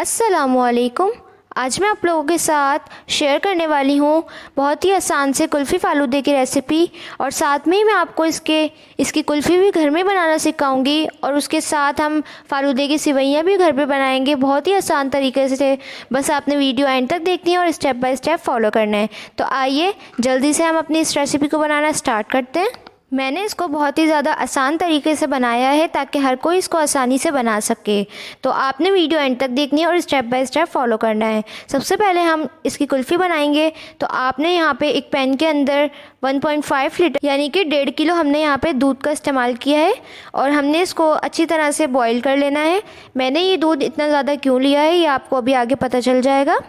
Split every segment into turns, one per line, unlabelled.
अस्सलामुअलैकुम। आज मैं आप लोगों के साथ शेयर करने वाली हूँ बहुत ही आसान से कुल्फ़ी फ़ालूदे की रेसिपी, और साथ में ही मैं आपको इसकी कुल्फ़ी भी घर में बनाना सिखाऊंगी, और उसके साथ हम फ़ालूदे की सिवैयाँ भी घर पे बनाएंगे बहुत ही आसान तरीके से। बस आपने वीडियो एंड तक देखनी है और स्टेप बाय स्टेप फॉलो करना है। तो आइए जल्दी से हम अपनी इस रेसिपी को बनाना स्टार्ट करते हैं। मैंने इसको बहुत ही ज़्यादा आसान तरीके से बनाया है ताकि हर कोई इसको आसानी से बना सके। तो आपने वीडियो एंड तक देखनी है और स्टेप बाय स्टेप फॉलो करना है। सबसे पहले हम इसकी कुल्फ़ी बनाएंगे। तो आपने यहाँ पे एक पैन के अंदर 1.5 लीटर यानी कि 1.5 किलो हमने यहाँ पे दूध का इस्तेमाल किया है, और हमने इसको अच्छी तरह से बॉईल कर लेना है। मैंने ये दूध इतना ज़्यादा क्यों लिया है ये आपको अभी आगे पता चल जाएगा।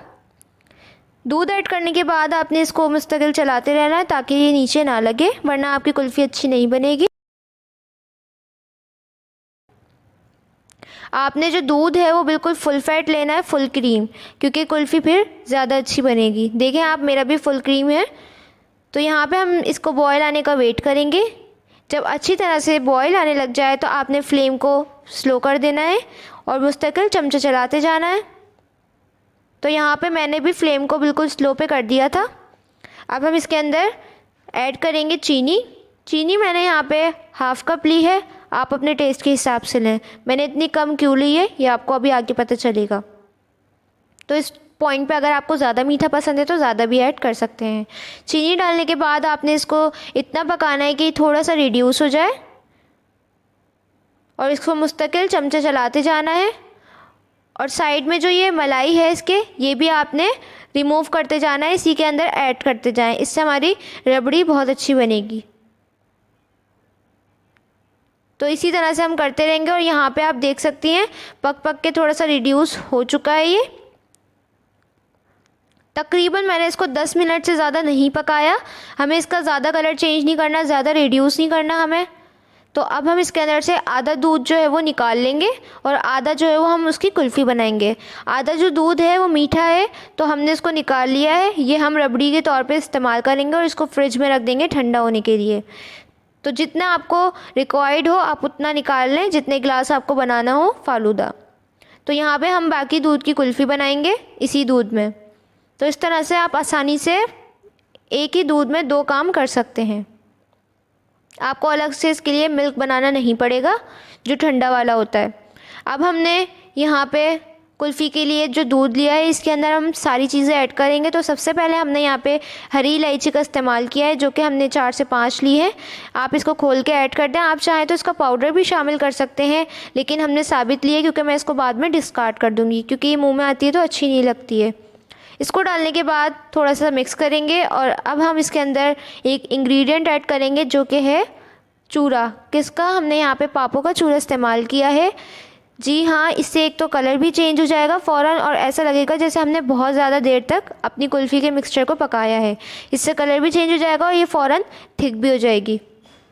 दूध ऐड करने के बाद आपने इसको मुस्तकिल चलाते रहना है ताकि ये नीचे ना लगे, वरना आपकी कुल्फ़ी अच्छी नहीं बनेगी। आपने जो दूध है वो बिल्कुल फुल फैट लेना है, फुल क्रीम, क्योंकि कुल्फ़ी फिर ज़्यादा अच्छी बनेगी। देखें आप, मेरा भी फुल क्रीम है। तो यहाँ पे हम इसको बॉयल आने का वेट करेंगे। जब अच्छी तरह से बॉयल आने लग जाए तो आपने फ्लेम को स्लो कर देना है और मुस्तकिल चमचा चलाते जाना है। तो यहाँ पे मैंने भी फ्लेम को बिल्कुल स्लो पे कर दिया था। अब हम इसके अंदर ऐड करेंगे चीनी मैंने यहाँ पे हाफ़ कप ली है, आप अपने टेस्ट के हिसाब से लें। मैंने इतनी कम क्यों ली है ये आपको अभी आगे पता चलेगा। तो इस पॉइंट पे अगर आपको ज़्यादा मीठा पसंद है तो ज़्यादा भी ऐड कर सकते हैं। चीनी डालने के बाद आपने इसको इतना पकाना है कि थोड़ा सा रिड्यूस हो जाए, और इसको मुस्तकिल चमचा चलाते जाना है। और साइड में जो ये मलाई है इसके, ये भी आपने रिमूव करते जाना है, इसी के अंदर ऐड करते जाएं। इससे हमारी रबड़ी बहुत अच्छी बनेगी। तो इसी तरह से हम करते रहेंगे, और यहाँ पे आप देख सकती हैं पक के थोड़ा सा रिड्यूस हो चुका है ये। तकरीबन मैंने इसको 10 मिनट से ज़्यादा नहीं पकाया। हमें इसका ज़्यादा कलर चेंज नहीं करना, ज़्यादा रिड्यूस नहीं करना हमें। तो अब हम इसके अंदर से आधा दूध जो है वो निकाल लेंगे, और आधा जो है वो हम उसकी कुल्फ़ी बनाएंगे। आधा जो दूध है वो मीठा है तो हमने इसको निकाल लिया है। ये हम रबड़ी के तौर पे इस्तेमाल करेंगे, और इसको फ्रिज में रख देंगे ठंडा होने के लिए। तो जितना आपको रिक्वायर्ड हो आप उतना निकाल लें, जितने गिलास आपको बनाना हो फ़ालूदा। तो यहाँ पे हम बाकी दूध की कुल्फ़ी बनाएंगे इसी दूध में। तो इस तरह से आप आसानी से एक ही दूध में 2 काम कर सकते हैं। आपको अलग से इसके लिए मिल्क बनाना नहीं पड़ेगा जो ठंडा वाला होता है। अब हमने यहाँ पे कुल्फ़ी के लिए जो दूध लिया है इसके अंदर हम सारी चीज़ें ऐड करेंगे। तो सबसे पहले हमने यहाँ पे हरी इलायची का इस्तेमाल किया है, जो कि हमने 4 से 5 ली है। आप इसको खोल के ऐड कर दें। आप चाहें तो इसका पाउडर भी शामिल कर सकते हैं, लेकिन हमने साबित ली है क्योंकि मैं इसको बाद में डिस्कार्ड कर दूँगी, क्योंकि ये मुँह में आती है तो अच्छी नहीं लगती है। इसको डालने के बाद थोड़ा सा मिक्स करेंगे, और अब हम इसके अंदर एक इंग्रेडिएंट ऐड करेंगे जो कि है चूरा। किसका? हमने यहाँ पे पापों का चूरा इस्तेमाल किया है। जी हाँ, इससे एक तो कलर भी चेंज हो जाएगा फ़ौरन, और ऐसा लगेगा जैसे हमने बहुत ज़्यादा देर तक अपनी कुल्फ़ी के मिक्सचर को पकाया है। इससे कलर भी चेंज हो जाएगा और ये फ़ौरन थिक भी हो जाएगी।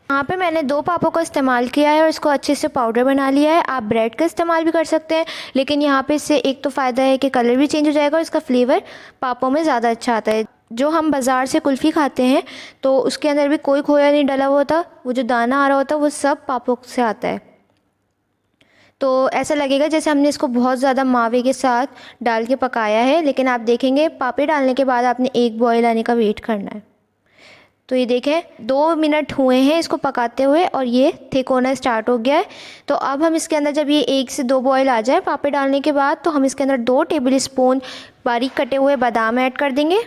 यहाँ पे मैंने 2 पापों का इस्तेमाल किया है और इसको अच्छे से पाउडर बना लिया है। आप ब्रेड का इस्तेमाल भी कर सकते हैं, लेकिन यहाँ पे इससे एक तो फ़ायदा है कि कलर भी चेंज हो जाएगा और इसका फ्लेवर पापों में ज़्यादा अच्छा आता है। जो हम बाज़ार से कुल्फ़ी खाते हैं तो उसके अंदर भी कोई खोया नहीं डला हुआ होता, वो जो दाना आ रहा होता वो सब पापों से आता है। तो ऐसा लगेगा जैसे हमने इसको बहुत ज़्यादा मावे के साथ डाल के पकाया है, लेकिन आप देखेंगे पापे डालने के बाद आपने एक बॉयल आने का वेट करना है। तो ये देखें 2 मिनट हुए हैं इसको पकाते हुए, और ये थिक होना स्टार्ट हो गया है। तो अब हम इसके अंदर जब ये 1 से 2 बॉयल आ जाए पापे डालने के बाद, तो हम इसके अंदर 2 टेबल स्पून बारीक कटे हुए बादाम ऐड कर देंगे।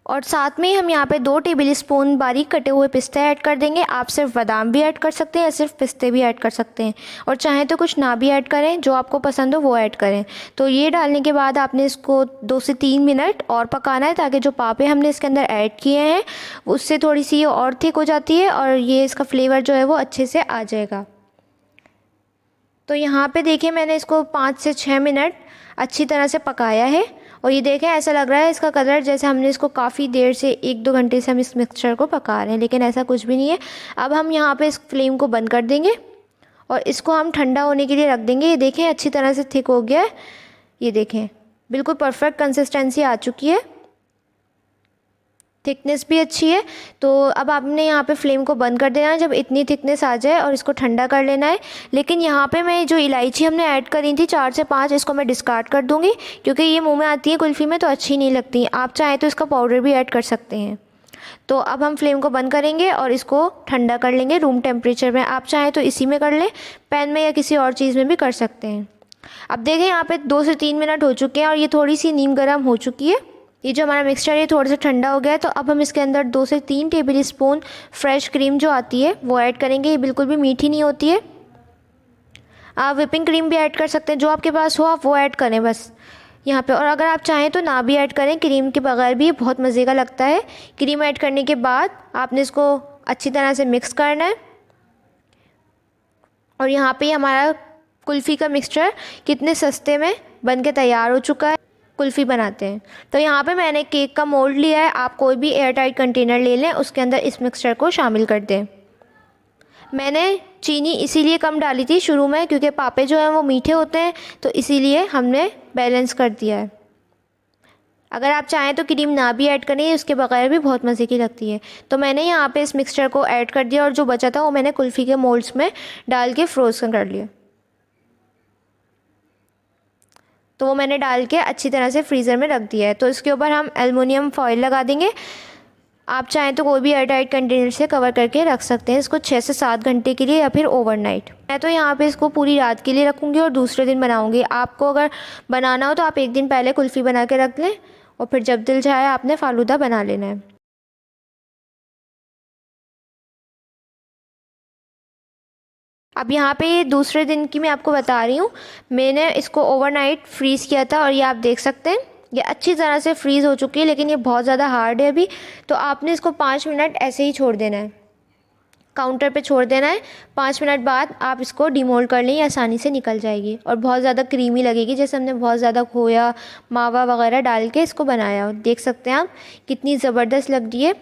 और साथ में हम यहाँ पे 2 टेबल स्पून बारीक कटे हुए पिस्ते ऐड कर देंगे। आप सिर्फ बादाम भी ऐड कर सकते हैं या सिर्फ पिस्ते भी ऐड कर सकते हैं, और चाहें तो कुछ ना भी ऐड करें, जो आपको पसंद हो वो ऐड करें। तो ये डालने के बाद आपने इसको 2 से 3 मिनट और पकाना है, ताकि जो पापे हमने इसके अंदर ऐड किए हैं उससे थोड़ी सी ये और थिक हो जाती है, और ये इसका फ्लेवर जो है वो अच्छे से आ जाएगा। तो यहाँ पे देखिए मैंने इसको 5 से 6 मिनट अच्छी तरह से पकाया है, और ये देखें ऐसा लग रहा है इसका कलर जैसे हमने इसको काफ़ी देर से 1-2 घंटे से हम इस मिक्सचर को पका रहे हैं, लेकिन ऐसा कुछ भी नहीं है। अब हम यहाँ पे इस फ्लेम को बंद कर देंगे और इसको हम ठंडा होने के लिए रख देंगे। ये देखें अच्छी तरह से थिक हो गया है, ये देखें बिल्कुल परफेक्ट कंसिस्टेंसी आ चुकी है। थिकनेस भी अच्छी है। तो अब आपने यहाँ पे फ्लेम को बंद कर देना है जब इतनी थिकनेस आ जाए और इसको ठंडा कर लेना है। लेकिन यहाँ पे मैं जो इलायची हमने ऐड करी थी 4 से 5, इसको मैं डिस्कार्ड कर दूँगी क्योंकि ये मुंह में आती है कुल्फ़ी में तो अच्छी नहीं लगती। आप चाहें तो इसका पाउडर भी ऐड कर सकते हैं। तो अब हम फ्लेम को बंद करेंगे और इसको ठंडा कर लेंगे रूम टेम्परेचर में। आप चाहें तो इसी में कर लें, पैन में या किसी और चीज़ में भी कर सकते हैं। अब देखें यहाँ पे 2 से 3 मिनट हो चुके हैं और ये थोड़ी सी नीम गर्म हो चुकी है। ये जो हमारा मिक्सचर है थोड़ा सा ठंडा हो गया है। तो अब हम इसके अंदर 2 से 3 टेबल स्पून फ्रेश क्रीम जो आती है वो ऐड करेंगे। ये बिल्कुल भी मीठी नहीं होती है। आप व्हिपिंग क्रीम भी ऐड कर सकते हैं, जो आपके पास हो आप वो ऐड करें बस यहाँ पे। और अगर आप चाहें तो ना भी ऐड करें, क्रीम के बगैर भी बहुत मज़े का लगता है। क्रीम ऐड करने के बाद आपने इसको अच्छी तरह से मिक्स करना है। और यहाँ पे हमारा कुल्फ़ी का मिक्सचर कितने सस्ते में बन के तैयार हो चुका है। कुल्फ़ी बनाते हैं तो यहाँ पे मैंने केक का मोल्ड लिया है। आप कोई भी एयर टाइट कंटेनर ले लें, उसके अंदर इस मिक्सचर को शामिल कर दें। मैंने चीनी इसीलिए कम डाली थी शुरू में क्योंकि पापे जो हैं वो मीठे होते हैं, तो इसीलिए हमने बैलेंस कर दिया है। अगर आप चाहें तो क्रीम ना भी ऐड करें, उसके बगैर भी बहुत मज़े की लगती है। तो मैंने यहाँ पे इस मिक्सचर को ऐड कर दिया और जो बचा था वो मैंने कुल्फ़ी के मोल्ड्स में डाल के फ्रोज़न कर लिया। तो वो मैंने डाल के अच्छी तरह से फ्रीज़र में रख दिया है। तो इसके ऊपर हम एलुमिनियम फॉइल लगा देंगे। आप चाहें तो कोई भी एयरटाइट कंटेनर से कवर करके रख सकते हैं इसको 6 से 7 घंटे के लिए या फिर ओवरनाइट। मैं तो यहाँ पे इसको पूरी रात के लिए रखूँगी और दूसरे दिन बनाऊँगी। आपको अगर बनाना हो तो आप एक दिन पहले कुल्फ़ी बना के रख लें और फिर जब दिल चाहे आपने फ़ालूदा बना लेना है। अब यहाँ पे ये दूसरे दिन की मैं आपको बता रही हूँ। मैंने इसको ओवरनाइट फ्रीज़ किया था और ये आप देख सकते हैं ये अच्छी तरह से फ्रीज़ हो चुकी है, लेकिन ये बहुत ज़्यादा हार्ड है अभी। तो आपने इसको 5 मिनट ऐसे ही छोड़ देना है, काउंटर पे छोड़ देना है। 5 मिनट बाद आप इसको डिमोल्ड कर लें, आसानी से निकल जाएगी और बहुत ज़्यादा क्रीमी लगेगी, जैसे हमने बहुत ज़्यादा खोया मावा वगैरह डाल के इसको बनाया। देख सकते हैं आप कितनी ज़बरदस्त लग रही है।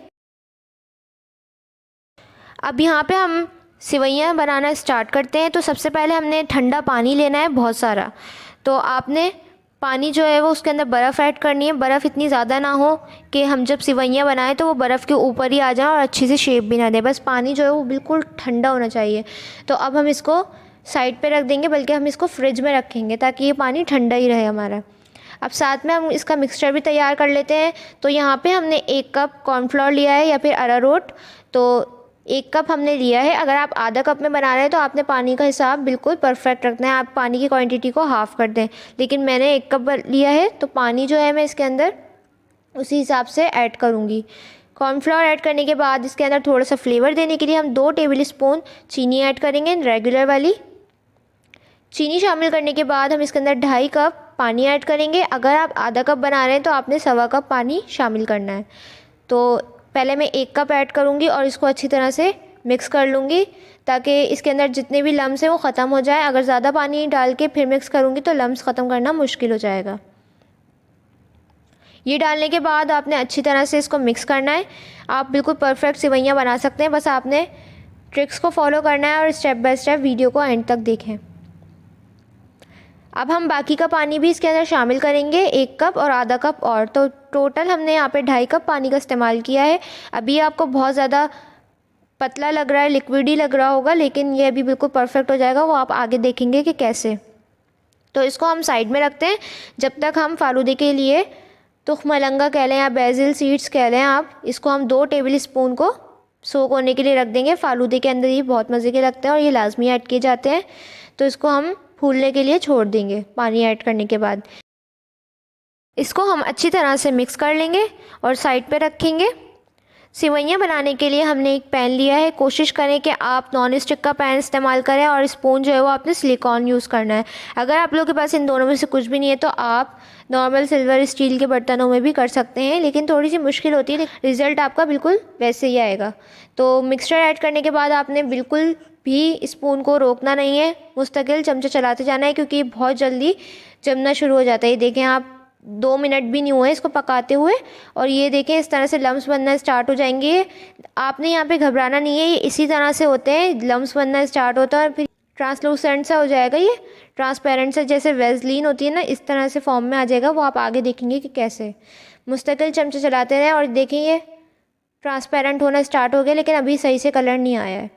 अब यहाँ पे हम सिवैयाँ बनाना स्टार्ट करते हैं। तो सबसे पहले हमने ठंडा पानी लेना है बहुत सारा। तो आपने पानी जो है वो उसके अंदर बर्फ़ ऐड करनी है। बर्फ़ इतनी ज़्यादा ना हो कि हम जब सिवैयाँ बनाएं तो वो बर्फ़ के ऊपर ही आ जाए और अच्छी सी शेप भी ना दे। बस पानी जो है वो बिल्कुल ठंडा होना चाहिए। तो अब हम इसको साइड पे रख देंगे, बल्कि हम इसको फ्रिज में रखेंगे ताकि ये पानी ठंडा ही रहे हमारा। अब साथ में हम इसका मिक्सचर भी तैयार कर लेते हैं। तो यहाँ पे हमने 1 कप कॉर्नफ्लोर लिया है या फिर अरारोट। तो 1 कप हमने लिया है। अगर आप आधा कप में बना रहे हैं तो आपने पानी का हिसाब बिल्कुल परफेक्ट रखना है। आप पानी की क्वांटिटी को हाफ़ कर दें, लेकिन मैंने 1 कप लिया है तो पानी जो है मैं इसके अंदर उसी हिसाब से ऐड करूँगी। कॉर्नफ्लोर ऐड करने के बाद इसके अंदर थोड़ा सा फ्लेवर देने के लिए हम 2 टेबल स्पून चीनी ऐड करेंगे, रेगुलर वाली चीनी। शामिल करने के बाद हम इसके अंदर 2.5 कप पानी ऐड करेंगे। अगर आप आधा कप बना रहे हैं तो आपने 1.25 कप पानी शामिल करना है। तो पहले मैं 1 कप ऐड करूँगी और इसको अच्छी तरह से मिक्स कर लूँगी ताकि इसके अंदर जितने भी लम्स हैं वो ख़त्म हो जाए। अगर ज़्यादा पानी डाल के फिर मिक्स करूँगी तो लम्स ख़त्म करना मुश्किल हो जाएगा। ये डालने के बाद आपने अच्छी तरह से इसको मिक्स करना है। आप बिल्कुल परफेक्ट सिवैयाँ बना सकते हैं, बस आपने ट्रिक्स को फॉलो करना है और स्टेप बाय स्टेप वीडियो को एंड तक देखें। अब हम बाकी का पानी भी इसके अंदर शामिल करेंगे, 1 कप और आधा कप और। तो टोटल हमने यहाँ पे 2.5 कप पानी का इस्तेमाल किया है। अभी आपको बहुत ज़्यादा पतला लग रहा है, लिक्विड ही लग रहा होगा, लेकिन ये अभी बिल्कुल परफेक्ट हो जाएगा, वो आप आगे देखेंगे कि कैसे। तो इसको हम साइड में रखते हैं जब तक हम फालूदे के लिए तुखमलंगा कह लें या बेसिल सीड्स कह लें आप, इसको हम 2 टेबल स्पून को सोक होने के लिए रख देंगे। फालूदे के अंदर ये बहुत मज़े के लगते हैं और ये लाजमी ऐड किए जाते हैं। तो इसको हम फूलने के लिए छोड़ देंगे पानी ऐड करने के बाद। इसको हम अच्छी तरह से मिक्स कर लेंगे और साइड पे रखेंगे। सिवैयाँ बनाने के लिए हमने एक पैन लिया है। कोशिश करें कि आप नॉन स्टिक का पैन इस्तेमाल करें और स्पून जो है वो आपने सिलिकॉन यूज़ करना है। अगर आप लोगों के पास इन दोनों में से कुछ भी नहीं है तो आप नॉर्मल सिल्वर स्टील के बर्तनों में भी कर सकते हैं, लेकिन थोड़ी सी मुश्किल होती है, रिज़ल्ट आपका बिल्कुल वैसे ही आएगा। तो मिक्सचर ऐड करने के बाद आपने बिल्कुल भी स्पून को रोकना नहीं है, मुस्तकिल चमचा चलाते जाना है क्योंकि बहुत जल्दी जमना शुरू हो जाता है। ये देखें आप 2 मिनट भी नहीं हुए इसको पकाते हुए और ये देखें इस तरह से लम्स बनना स्टार्ट हो जाएंगे। आपने यहाँ पे घबराना नहीं है, ये इसी तरह से होते हैं, लम्स बनना स्टार्ट होता है और फिर ट्रांसलूसेंट सा हो जाएगा, ये ट्रांसपेरेंट सा, जैसे वेज़लीन होती है ना, इस तरह से फॉर्म में आ जाएगा। वो आप आगे देखेंगे कि कैसे। मुस्तकिल चमचे चलाते रहें और देखें ये ट्रांसपेरेंट होना स्टार्ट हो गया, लेकिन अभी सही से कलर नहीं आया है।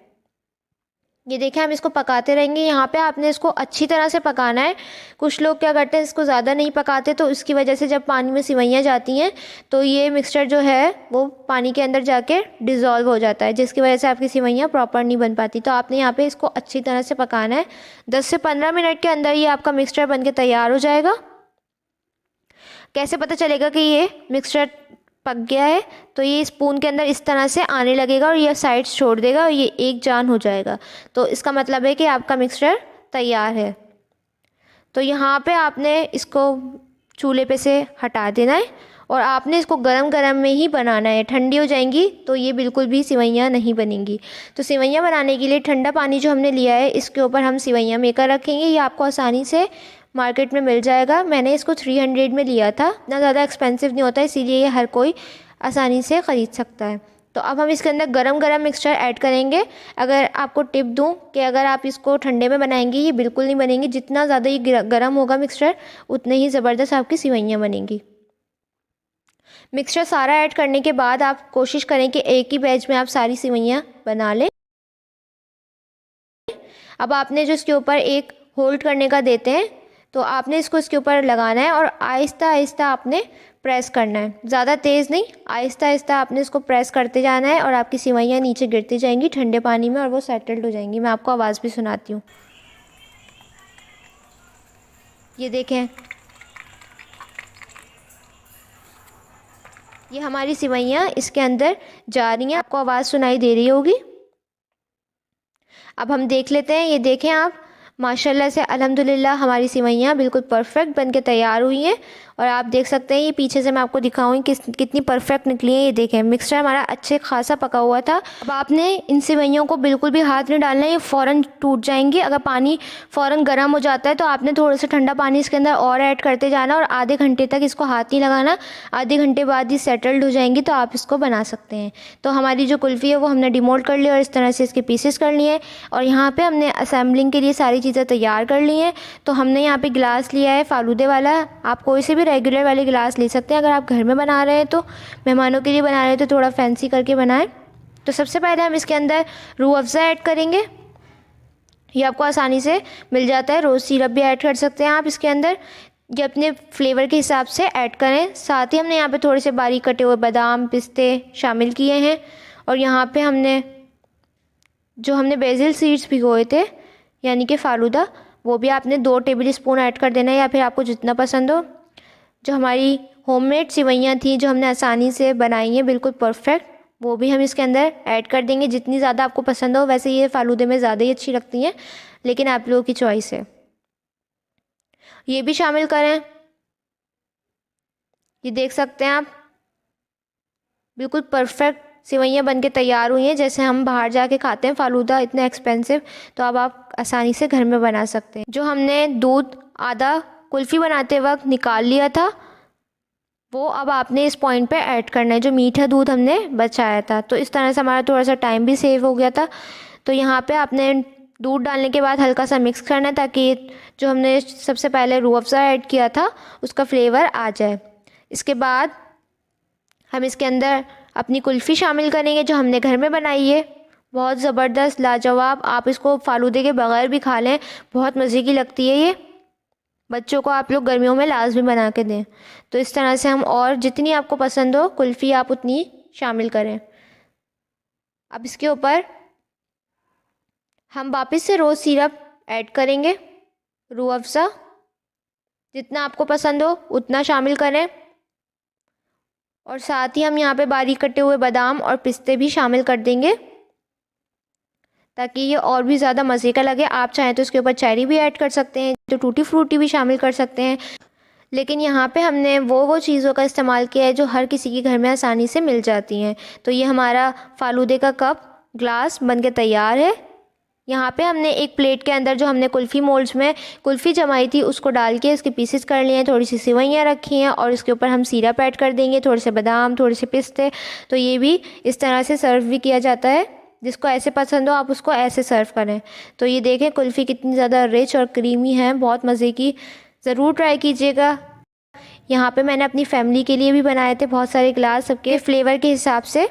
ये देखें, हम इसको पकाते रहेंगे। यहाँ पे आपने इसको अच्छी तरह से पकाना है। कुछ लोग क्या करते हैं, इसको ज़्यादा नहीं पकाते, तो इसकी वजह से जब पानी में सिवैयाँ जाती हैं तो ये मिक्सचर जो है वो पानी के अंदर जाके डिज़ोल्व हो जाता है, जिसकी वजह से आपकी सिवैयाँ प्रॉपर नहीं बन पाती। तो आपने यहाँ पे इसको अच्छी तरह से पकाना है। 10 से 15 मिनट के अंदर ये आपका मिक्सचर बन के तैयार हो जाएगा। कैसे पता चलेगा कि ये मिक्सचर पक गया है? तो ये स्पून के अंदर इस तरह से आने लगेगा और ये साइड्स छोड़ देगा और ये एक जान हो जाएगा। तो इसका मतलब है कि आपका मिक्सचर तैयार है। तो यहाँ पे आपने इसको चूल्हे पे से हटा देना है और आपने इसको गरम गरम में ही बनाना है। ठंडी हो जाएंगी तो ये बिल्कुल भी सिवैयाँ नहीं बनेंगी। तो सिवैयाँ बनाने के लिए ठंडा पानी जो हमने लिया है, इसके ऊपर हम सिवैयाँ मेकर रखेंगे। ये आपको आसानी से मार्केट में मिल जाएगा। मैंने इसको 300 में लिया था, इतना ज़्यादा एक्सपेंसिव नहीं होता, इसीलिए ये हर कोई आसानी से ख़रीद सकता है। तो अब हम इसके अंदर गरम गरम मिक्सचर ऐड करेंगे। अगर आपको टिप दूं कि अगर आप इसको ठंडे में बनाएंगे ये बिल्कुल नहीं बनेंगी। जितना ज़्यादा ये गरम होगा मिक्सचर, उतने ही ज़बरदस्त आपकी सिवैयाँ बनेंगी। मिक्सचर सारा ऐड करने के बाद आप कोशिश करें कि एक ही बैच में आप सारी सिवैयाँ बना लें। अब आपने जो इसके ऊपर एक होल्ड करने का देते हैं, तो आपने इसको इसके ऊपर लगाना है और आहिस्ता आहिस्ता आपने प्रेस करना है। ज़्यादा तेज़ नहीं, आहिस्ता आहिस्ता आपने इसको प्रेस करते जाना है और आपकी सिवैयाँ नीचे गिरती जाएंगी ठंडे पानी में और वो सेटल्ड हो जाएंगी। मैं आपको आवाज़ भी सुनाती हूँ। ये देखें, ये हमारी सिवैयाँ इसके अंदर जा रही हैं। आपको आवाज़ सुनाई दे रही होगी। अब हम देख लेते हैं। ये देखें आप, माशाल्लाह से अल्हम्दुलिल्लाह हमारी सिवैयाँ बिल्कुल परफेक्ट बनके तैयार हुई हैं। और आप देख सकते हैं, ये पीछे से मैं आपको दिखाऊंगी कितनी परफेक्ट निकली है। ये देखें, मिक्सचर हमारा अच्छे खासा पका हुआ था। अब आपने इन सिवैयों को बिल्कुल भी हाथ नहीं डालना है, ये फ़ौरन टूट जाएंगी। अगर पानी फ़ौरन गर्म हो जाता है तो आपने थोड़ा सा ठंडा पानी इसके अंदर और ऐड करते जाना और आधे घंटे तक इसको हाथ नहीं लगाना। आधे घंटे बाद ये सेटल्ड हो जाएंगी तो आप इसको बना सकते हैं। तो हमारी जो कुल्फ़ी है वो हमने डिमोल्ड कर ली और इस तरह से इसके पीसेस कर लिए और यहाँ पर हमने असेंबलिंग के लिए सारी चीज़ें तैयार कर ली हैं। तो हमने यहाँ पर गिलास लिया है फालूदे वाला। आप कोई से भी रेगुलर वाले गिलास ले सकते हैं। अगर आप घर में बना रहे हैं तो मेहमानों के लिए बना रहे हैं तो थोड़ा फैंसी करके बनाएं। तो सबसे पहले हम इसके अंदर रूह अफ़ज़ा ऐड करेंगे। ये आपको आसानी से मिल जाता है। रोज़ सिरप भी ऐड कर सकते हैं आप इसके अंदर। ये अपने फ्लेवर के हिसाब से ऐड करें। साथ ही हमने यहाँ पे थोड़े से बारीक कटे हुए बादाम पिस्ते शामिल किए हैं और यहाँ पे हमने बेसिल सीड्स भिगोए थे यानी कि फालूदा, वो भी आपने 2 टेबल स्पून ऐड कर देना है या फिर आपको जितना पसंद हो। जो हमारी होममेड सिवैयाँ थी जो हमने आसानी से बनाई हैं बिल्कुल परफेक्ट, वो भी हम इसके अंदर ऐड कर देंगे। जितनी ज़्यादा आपको पसंद हो, वैसे ये फालूदे में ज़्यादा ही अच्छी लगती हैं, लेकिन आप लोगों की चॉइस है। ये भी शामिल करें। ये देख सकते हैं आप, बिल्कुल परफेक्ट सिवैयाँ बनके तैयार हुई हैं। जैसे हम बाहर जाके खाते हैं फालूदा इतना एक्सपेंसिव, तो अब आप आसानी से घर में बना सकते हैं। जो हमने दूध आधा कुल्फ़ी बनाते वक्त निकाल लिया था, वो अब आपने इस पॉइंट पे ऐड करना है। जो मीठा दूध हमने बचाया था, तो इस तरह से हमारा थोड़ा सा टाइम भी सेव हो गया था। तो यहाँ पे आपने दूध डालने के बाद हल्का सा मिक्स करना है ताकि जो हमने सबसे पहले रूह अफ़ज़ा ऐड किया था उसका फ्लेवर आ जाए। इसके बाद हम इसके अंदर अपनी कुल्फ़ी शामिल करेंगे जो हमने घर में बनाई है। बहुत ज़बरदस्त लाजवाब, आप इसको फालूदे के बग़ैर भी खा लें, बहुत मज़े की लगती है। ये बच्चों को आप लोग गर्मियों में लाजमी बना के दें। तो इस तरह से हम और जितनी आपको पसंद हो कुल्फ़ी आप उतनी शामिल करें। अब इसके ऊपर हम वापस से रोज़ सिरप ऐड करेंगे। रूह अफ़ज़ा जितना आपको पसंद हो उतना शामिल करें और साथ ही हम यहाँ पे बारीक कटे हुए बादाम और पिस्ते भी शामिल कर देंगे ताकि ये और भी ज़्यादा मज़े का लगे। आप चाहें तो इसके ऊपर चेरी भी ऐड कर सकते हैं, तो टूटी फ्रूटी भी शामिल कर सकते हैं। लेकिन यहाँ पे हमने वो चीज़ों का इस्तेमाल किया है जो हर किसी के घर में आसानी से मिल जाती हैं। तो ये हमारा फालूदे का कप ग्लास बनके तैयार है। यहाँ पे हमने एक प्लेट के अंदर जो हमने कुल्फ़ी मोल्ड्स में कुल्फ़ी जमाई थी उसको डाल के इसके पीसेस कर लिए हैं। थोड़ी सी सिवैयाँ रखी हैं और इसके ऊपर हम सिरप ऐड कर देंगे, थोड़े से बादाम, थोड़े से पिस्ते। तो ये भी इस तरह से सर्व भी किया जाता है। जिसको ऐसे पसंद हो आप उसको ऐसे सर्व करें। तो ये देखें कुल्फ़ी कितनी ज़्यादा रिच और क्रीमी है, बहुत मज़े की, ज़रूर ट्राई कीजिएगा। यहाँ पे मैंने अपनी फैमिली के लिए भी बनाए थे बहुत सारे ग्लास, सबके फ्लेवर के हिसाब से।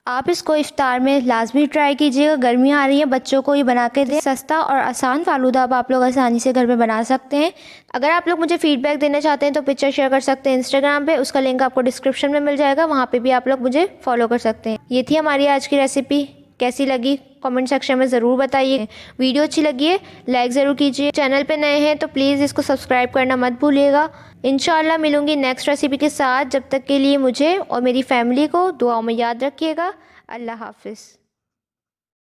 आप इसको इफ्तार में लाजमी ट्राई कीजिएगा। गर्मियाँ आ रही हैं, बच्चों को ये बना के दें। सस्ता और आसान फ़ालूदा अब आप लोग आसानी से घर में बना सकते हैं। अगर आप लोग मुझे फ़ीडबैक देना चाहते हैं तो पिक्चर शेयर कर सकते हैं इंस्टाग्राम पे, उसका लिंक आपको डिस्क्रिप्शन में मिल जाएगा, वहाँ पे भी आप लोग मुझे फॉलो कर सकते हैं। ये थी हमारी आज की रेसिपी। कैसी लगी कमेंट सेक्शन में ज़रूर बताइए। वीडियो अच्छी लगी है लाइक ज़रूर कीजिए। चैनल पे नए हैं तो प्लीज़ इसको सब्सक्राइब करना मत भूलिएगा। इंशाल्लाह मिलूंगी नेक्स्ट रेसिपी के साथ। जब तक के लिए मुझे और मेरी फैमिली को दुआओं में याद रखिएगा। अल्लाह हाफिज़।